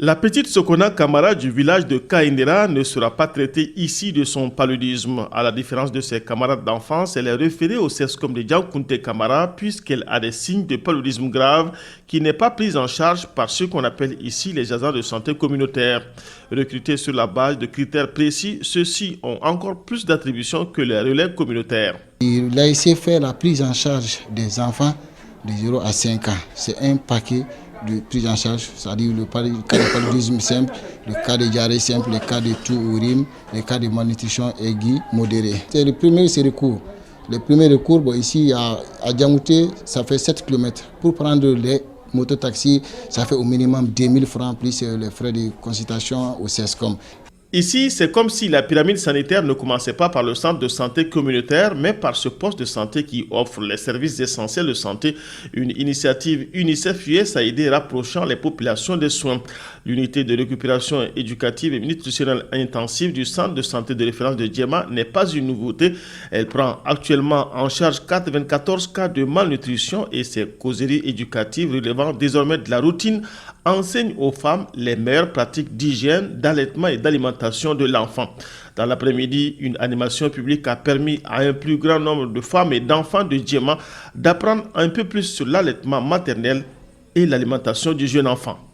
La petite Sokona Kamara du village de Kaindera ne sera pas traitée ici de son paludisme. À la différence de ses camarades d'enfance, elle est référée au CESCOM de Diankounté Kamara puisqu'elle a des signes de paludisme grave qui n'est pas prise en charge par ce qu'on appelle ici les agents de santé communautaire. Recrutés sur la base de critères précis, ceux-ci ont encore plus d'attributions que les relais communautaires. Il a essayé de faire la prise en charge des enfants de 0 à 5 ans. C'est un paquet de prise en charge, c'est-à-dire le cas de paludisme simple, le cas de diarrhée simple, le cas de toux urine, le cas de malnutrition aiguë modérée. C'est le premier recours. Le premier recours, ici à Diankounté, ça fait 7 km. Pour prendre les mototaxis, ça fait au minimum 2000 francs plus les frais de consultation au CESCOM. Ici, c'est comme si la pyramide sanitaire ne commençait pas par le centre de santé communautaire, mais par ce poste de santé qui offre les services essentiels de santé, une initiative UNICEF-USAID rapprochant les populations des soins. L'unité de récupération éducative et nutritionnelle intensive du centre de santé de référence de Djema n'est pas une nouveauté. Elle prend actuellement en charge 94 cas de malnutrition et ses causeries éducatives relevant désormais de la routine enseignent aux femmes les meilleures pratiques d'hygiène, d'allaitement et d'alimentation de l'enfant. Dans l'après-midi, une animation publique a permis à un plus grand nombre de femmes et d'enfants de Djema d'apprendre un peu plus sur l'allaitement maternel et l'alimentation du jeune enfant.